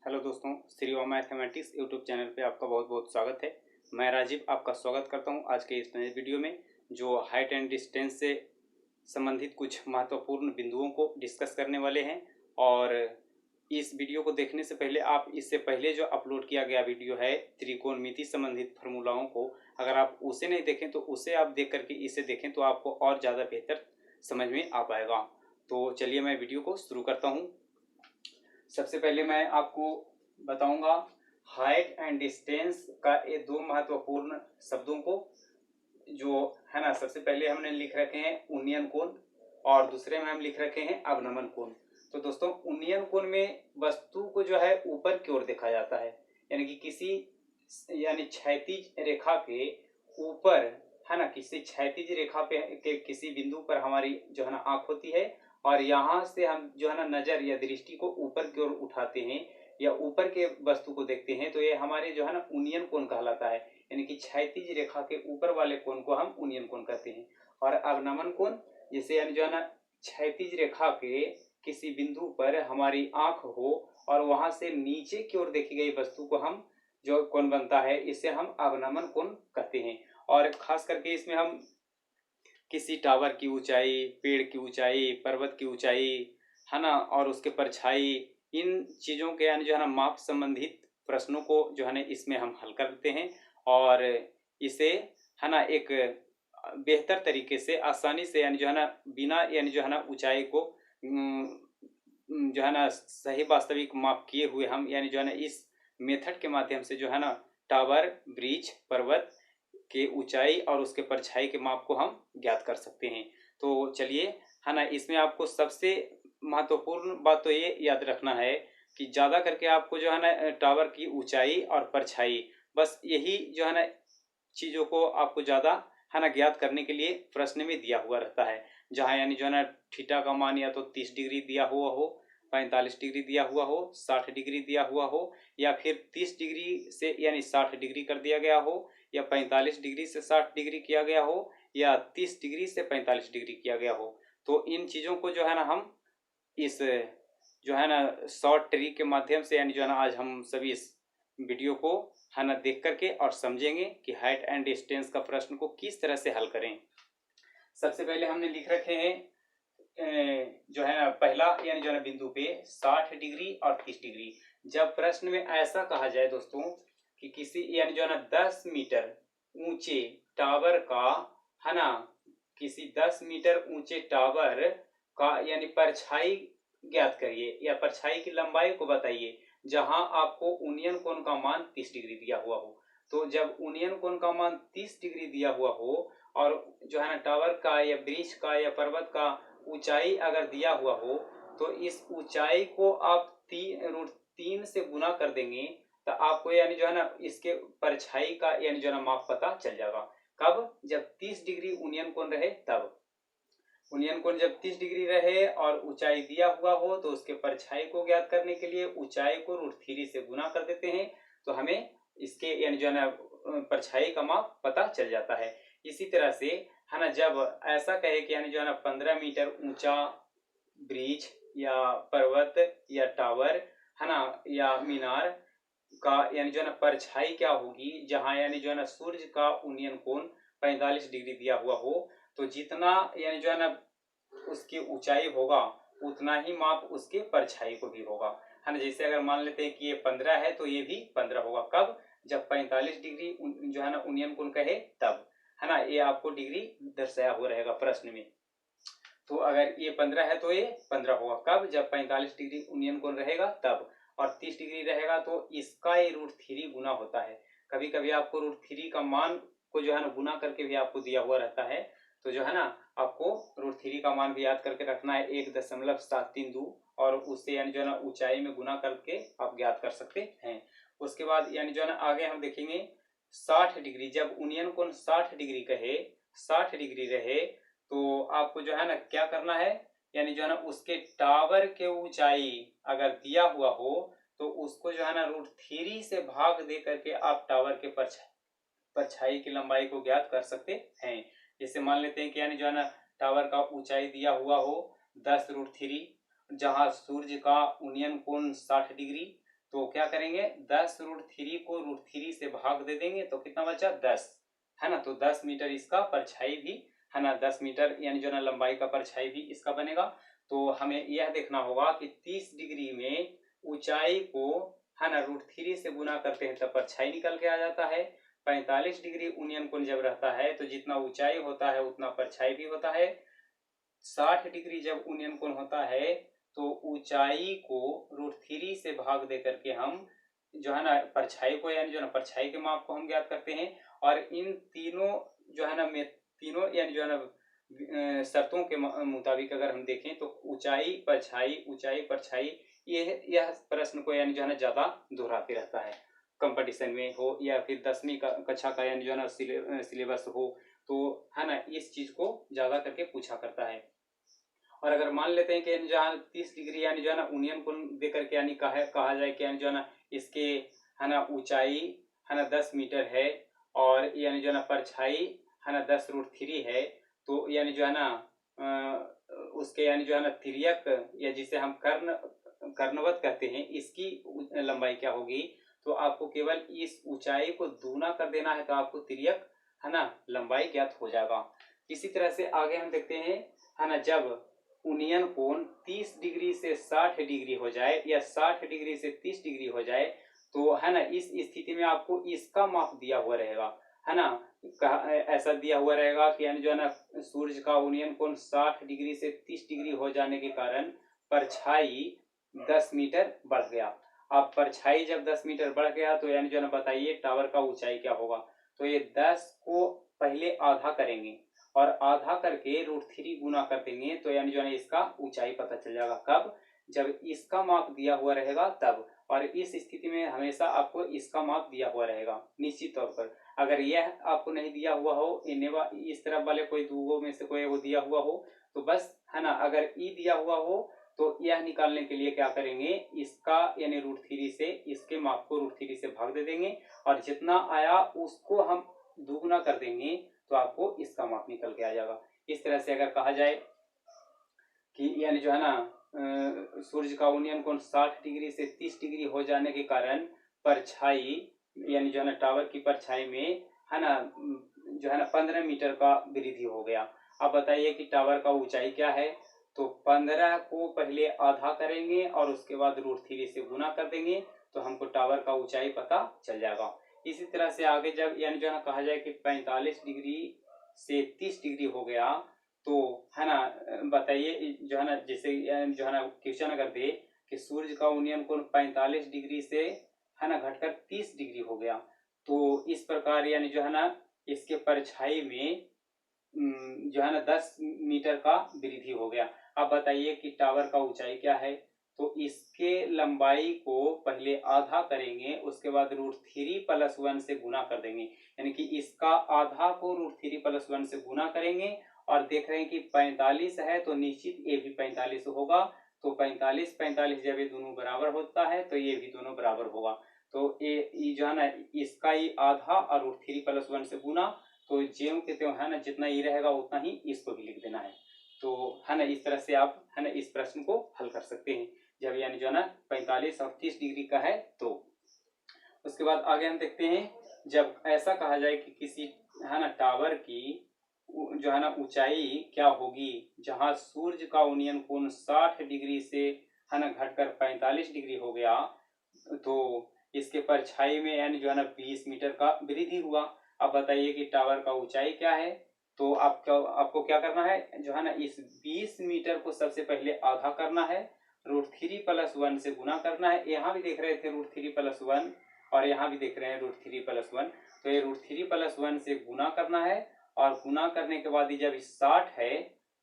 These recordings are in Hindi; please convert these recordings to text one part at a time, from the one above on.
हेलो दोस्तों, Shri Om mathematics YouTube channel पे आपका बहुत बहुत स्वागत है। मैं राजीव आपका स्वागत करता हूं आज के इस नए वीडियो में, जो हाइट एंड डिस्टेंस से संबंधित कुछ महत्वपूर्ण बिंदुओं को डिस्कस करने वाले हैं। और इस वीडियो को देखने से पहले आप इससे पहले जो अपलोड किया गया वीडियो है त्रिकोणमिति संबंधित फार्मूलाओं को, अगर आप उसे नहीं देखें तो उसे आप देख करके इसे देखें तो आपको और ज़्यादा बेहतर समझ में आ पाएगा। तो चलिए मैं वीडियो को शुरू करता हूँ। सबसे पहले मैं आपको बताऊंगा हाइट एंड डिस्टेंस का ये दो महत्वपूर्ण शब्दों को, जो है ना। सबसे पहले हमने लिख रखे हैं उन्नयन कोण और दूसरे में हम लिख रखे हैं अवनमन कोण। तो दोस्तों, उन्नयन कोण में वस्तु को जो है ऊपर की ओर देखा जाता है, यानी कि यानी क्षैतिज रेखा के ऊपर, है ना, किसी क्षैतिज रेखा पे के किसी बिंदु पर हमारी जो है ना आंख होती है, और यहाँ से हम जो है ना नजर या दृष्टि को ऊपर की ओर उठाते हैं या ऊपर के वस्तु को देखते हैं, तो ये हमारे जो है ना उन्नयन कोण कहलाता है। यानी कि क्षैतिज रेखा के ऊपर वाले कोण को हम उन्नयन कोण कहते हैं। और अवनमन कोण, जैसे यानी जो है ना क्षैतिज रेखा के किसी बिंदु पर हमारी आंख हो और वहां से नीचे की ओर देखी गई वस्तु को हम जो कोण बनता है, इसे हम अवनमन कोण कहते हैं। और खास करके इसमें हम किसी टावर की ऊंचाई, पेड़ की ऊंचाई, पर्वत की ऊंचाई, है ना, और उसके परछाई, इन चीज़ों के यानी जो है ना माप संबंधित प्रश्नों को जो है ना इसमें हम हल करते हैं। और इसे, है ना, एक बेहतर तरीके से आसानी से यानी जो है ना बिना यानी जो है ना ऊंचाई को जो है ना सही वास्तविक माप किए हुए हम यानी जो है ना इस मेथड के माध्यम से जो है ना टावर, ब्रिज, पर्वत के ऊंचाई और उसके परछाई के माप को हम ज्ञात कर सकते हैं। तो चलिए, है ना, इसमें आपको सबसे महत्वपूर्ण बात तो ये याद रखना है कि ज़्यादा करके आपको जो है ना टावर की ऊंचाई और परछाई, बस यही जो है ना चीज़ों को आपको ज़्यादा, है ना, ज्ञात करने के लिए प्रश्न में दिया हुआ रहता है। जहाँ यानी जो है ना थीटा का मान या तो 30 डिग्री दिया हुआ हो, 45 डिग्री दिया हुआ हो, 60 डिग्री दिया हुआ हो, या फिर 30 डिग्री से यानी 60 डिग्री कर दिया गया हो, या 45 डिग्री से 60 डिग्री किया गया हो, या 30 डिग्री से 45 डिग्री किया गया हो। तो इन चीज़ों को जो है ना हम इस जो है ना शॉर्ट ट्रिक के माध्यम से यानी जो है ना आज हम सभी इस वीडियो को, है ना, देख करके और समझेंगे कि हाइट एंड डिस्टेंस का प्रश्न को किस तरह से हल करें। सबसे पहले हमने लिख रखे हैं जो है ना पहला यानी जो है ना बिंदु पे 60 डिग्री और 30 डिग्री। जब प्रश्न में ऐसा कहा जाए दोस्तों कि किसी यानी जो है ना 10 मीटर ऊंचे टावर का, है ना, किसी 10 मीटर ऊंचे टावर का यानी परछाई ज्ञात करिए या परछाई की लंबाई को बताइए, जहां आपको उन्नयन कोण का मान 30 डिग्री दिया हुआ हो। तो जब उन्नयन कोण का मान 30 डिग्री दिया हुआ हो और जो है ना टावर का या ब्रिज का या पर्वत का ऊंचाई अगर दिया हुआ हो, तो इस ऊंचाई को आप √3 से गुना कर देंगे, तो आपको यानी जो है ना इसके परछाई का यानी जो है ना माप पता चल जाएगा। कब? जब 30 डिग्री उन्नयन कोण रहे तब। उन्नयन कोण जब 30 डिग्री रहे और ऊंचाई दिया हुआ हो, तो उसके परछाई को ज्ञात करने के लिए ऊंचाई को √3 से गुना कर देते हैं, तो हमें इसके यानी जो है ना परछाई का माप पता चल जाता है। इसी तरह से, है ना, जब ऐसा कहे कि यानी जो है ना 15 मीटर ऊंचा ब्रिज या पर्वत या टावर, है ना, या मीनार का यानी जो है ना परछाई क्या होगी, जहां यानी जो है ना सूर्य का उन्नयन कोण 45 डिग्री दिया हुआ हो, तो जितना यानी जो है ना उसकी ऊंचाई होगा उतना ही माप उसके परछाई को भी होगा, है ना। जैसे अगर मान लेते हैं कि ये 15 है तो ये भी 15 होगा। कब? जब 45 डिग्री जो है ना उन्नयन कोण कहे तब, है ना। ये आपको डिग्री दर्शाया हुआ रहेगा प्रश्न में। तो अगर ये 15 है तो ये 15 होगा। कब? जब 45 डिग्री उन्नयन कोण रहेगा तब। और 30 डिग्री रहेगा तो इसका ये √3 गुना होता है। कभी कभी आपको √3 का मान को जो है ना गुना करके भी आपको दिया हुआ रहता है, तो जो है ना आपको √3 का मान भी याद करके रखना है 1.732, और उससे यानी जो है ना ऊंचाई में गुना करके आप ज्ञात कर सकते हैं। उसके बाद यानी जो है ना आगे हम देखेंगे 60 डिग्री। जब उन्नयन कोण 60 डिग्री कहे, 60 डिग्री रहे, तो आपको जो है ना क्या करना है, यानी जो है ना उसके टावर के ऊंचाई अगर दिया हुआ हो, तो उसको जो है ना √3 से भाग दे करके आप टावर के परछाई की लंबाई को ज्ञात कर सकते हैं। जैसे मान लेते हैं कि यानी जो है ना टावर का ऊंचाई दिया हुआ हो 10 √3, जहां सूर्य का उन्नयन कोण 60 डिग्री, तो क्या करेंगे, 10√3 को √3 से भाग दे देंगे तो कितना बचा 10, है ना। तो 10 मीटर इसका परछाई भी, है ना, 10 मीटर यानी जो ना लंबाई का परछाई भी इसका बनेगा। तो हमें यह देखना होगा कि 30 डिग्री में ऊंचाई को, है ना, √3 से गुना करते हैं तब परछाई निकल के आ जाता है। 45 डिग्री उन्नयन कोण जब रहता है तो जितना ऊंचाई होता है उतना परछाई भी होता है। 60 डिग्री जब उन्नयन कोण होता है तो ऊंचाई को √3 से भाग दे करके हम जो है ना परछाई को, यानी जो है ना परछाई के माप को हम ज्ञात करते हैं। और इन तीनों जो है ना में तीनों यानी जो है ना शर्तों के मुताबिक अगर हम देखें तो ऊंचाई परछाई यह प्रश्न को यानी जो है ना ज्यादा दोहराते रहता है। कंपटीशन में हो या फिर 10वीं कक्षा का यानी जो है ना सिलेबस हो, तो है ना इस चीज को ज्यादा करके पूछा करता है। और अगर मान लेते हैं कि जहाँ 30 डिग्री यानी जो है ना उन्नयन कोण दे करके यानी कहा जाए कि यानी जो है ना इसके, है ना, ऊंचाई, है ना, 10 मीटर है और यानी जो है ना परछाई, है ना, 10√3 है। तो यानी जो है ना उसके यानी जो है ना तिर्यक या जिसे हम कर्णवत कहते हैं, इसकी लंबाई क्या होगी। तो आपको केवल इस ऊंचाई को दूना कर देना है तो आपको तिर्यक, है ना, लंबाई ज्ञात हो जाएगा। इसी तरह से आगे हम देखते हैं, है ना, जब उन्नयन कोण 30 डिग्री से 60 डिग्री हो जाए या 60 डिग्री से 30 डिग्री हो जाए तो, है ना, इस स्थिति में आपको इसका माप दिया हुआ रहेगा, है ना। ऐसा दिया हुआ रहेगा कि यानी जो है ना सूर्य का उन्नयन कोण 60 डिग्री से 30 डिग्री हो जाने के कारण परछाई 10 मीटर बढ़ गया। अब परछाई जब 10 मीटर बढ़ गया तो यानी जो है ना बताइए टावर का ऊंचाई क्या होगा। तो ये 10 को पहले आधा करेंगे और आधा करके √3 गुना कर देंगे तो यानी जो है इसका ऊंचाई पता चल जाएगा। कब, जब इसका माप दिया हुआ रहेगा तब। और इस स्थिति में हमेशा आपको इसका माप दिया हुआ रहेगा निश्चित तौर पर। अगर यह आपको नहीं दिया हुआ हो, इस तरफ वाले कोई दूगों में से कोई वो दिया हुआ हो तो बस, है ना, अगर ई दिया हुआ हो तो यह निकालने के लिए क्या करेंगे, इसका यानी √3 से इसके माप को √3 से भाग दे देंगे और जितना आया उसको हम दुगुना कर देंगे तो आपको इसका माप निकल के आ जाएगा। इस तरह से अगर कहा जाए कि यानी जो है ना सूर्य का उन्नयन कोण 60 डिग्री से 30 डिग्री हो जाने के कारण परछाई यानी जो है ना टावर की परछाई में, है ना, जो है ना 15 मीटर का वृद्धि हो गया। अब बताइए कि टावर का ऊंचाई क्या है। तो 15 को पहले आधा करेंगे और उसके बाद √3 से गुना कर देंगे तो हमको टावर का ऊंचाई पता चल जाएगा। इसी तरह से आगे जब यानी जो है ना कहा जाए कि 45 डिग्री से 30 डिग्री हो गया तो, है ना, बताइए जो है ना जैसे जो है ना क्वेश्चन अगर दे कि सूर्य का उन्नयन कोण 45 डिग्री से, है ना, घटकर 30 डिग्री हो गया तो इस प्रकार यानी जो है ना इसके परछाई में जो है ना 10 मीटर का वृद्धि हो गया। अब बताइए कि टावर का ऊंचाई क्या है। तो इसके लंबाई को पहले आधा करेंगे उसके बाद √3 + 1 से गुना कर देंगे, यानी कि इसका आधा को √3 + 1 से गुना करेंगे और देख रहे हैं कि 45 है तो निश्चित ये भी 45 होगा। तो 45 45 जब ये दोनों बराबर होता है तो ये भी दोनों बराबर होगा। तो ये जो है ना इसका ही आधा और √3 + 1 से गुना, तो ज्यों के त्यों, है ना, जितना ये रहेगा उतना ही इसको भी लिख देना है। तो, है ना, इस तरह से आप, है ना, इस प्रश्न को हल कर सकते हैं जब यानी जो है ना 45 और 30 डिग्री का है तो। उसके बाद आगे हम देखते हैं जब ऐसा कहा जाए कि किसी, है ना, टावर की जो है ना ऊंचाई क्या होगी जहां सूर्य का उन्नयन कोण 60 डिग्री से, है ना, घटकर 45 डिग्री हो गया तो इसके परछाई में यानी जो है ना 20 मीटर का वृद्धि हुआ। अब बताइए कि टावर का ऊंचाई क्या है। तो आपको क्या करना है, जो है ना इस 20 मीटर को सबसे पहले आधा करना है, √3 + 1 से गुना करना है। यहाँ भी देख रहे थे √3 + 1 और यहाँ भी देख रहे हैं √3 + 1, तो ये √3 + 1 से गुना करना है और गुना करने के बाद जब 60 है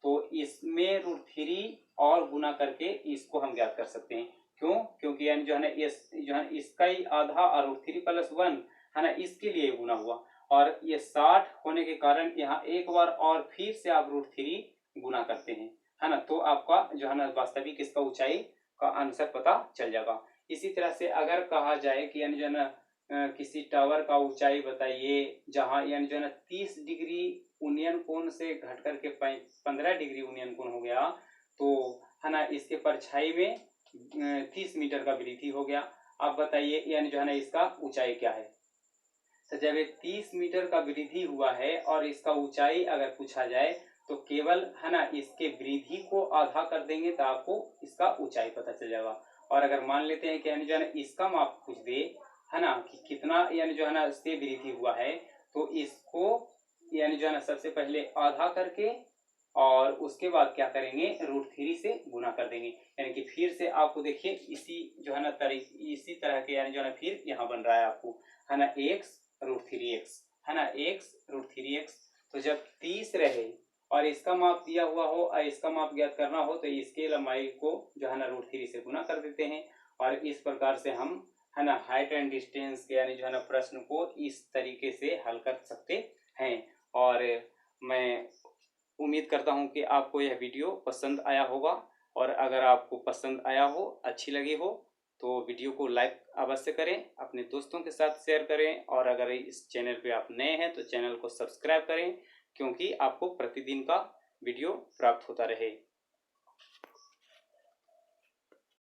तो इसमें √3 और गुना करके इसको हम ज्ञात कर सकते हैं। क्यों, क्योंकि यानी जो है ना जो है इसका ही आधा और √3 + 1, है ना, इसके लिए गुना हुआ और ये 60 होने के कारण यहाँ एक बार और फिर से आप √3 गुना करते हैं, है ना, तो आपका जो है ना वास्तविक इसका ऊंचाई का आंसर पता चल जाएगा। इसी तरह से अगर कहा जाए कि यानी जो है ना किसी टावर का ऊंचाई बताइए जहां यानी जो है ना 30 डिग्री उन्नयन कोण से घट करके 15 डिग्री उन्नयन कोण हो गया तो, है ना, इसके परछाई में 30 मीटर का वृद्धि हो गया। आप बताइए यानी जो है ना इसका ऊंचाई क्या है। तो जब ये 30 मीटर का वृद्धि हुआ है और इसका ऊंचाई अगर पूछा जाए तो केवल है ना इसके वृद्धि को आधा कर देंगे तो आपको इसका ऊंचाई पता चल जाएगा। और अगर मान लेते हैं कि यानी जो है ना इसका माप पूछ दे है ना कि कितना यानी जो है ना इससे वृद्धि हुआ है, तो इसको यानी जो है ना सबसे पहले आधा करके और उसके बाद क्या करेंगे √3 से गुना कर देंगे। यानी कि फिर से आपको देखिए इसी जो है ना इसी तरह के यानी जो है ना फिर यहाँ बन रहा है आपको है ना x √3x है ना x √3x। तो जब 30 रहे और इसका माप दिया हुआ हो और इसका माप ज्ञात करना हो तो इसके लंबाई को जो है ना √3 से गुना कर देते हैं। और इस प्रकार से हम है ना हाइट एंड डिस्टेंस के यानी जो है ना प्रश्न को इस तरीके से हल कर सकते हैं। और मैं उम्मीद करता हूं कि आपको यह वीडियो पसंद आया होगा। और अगर आपको पसंद आया हो, अच्छी लगी हो, तो वीडियो को लाइक अवश्य करें, अपने दोस्तों के साथ शेयर करें। और अगर इस चैनल पे आप नए हैं तो चैनल को सब्सक्राइब करें, क्योंकि आपको प्रतिदिन का वीडियो प्राप्त होता रहे।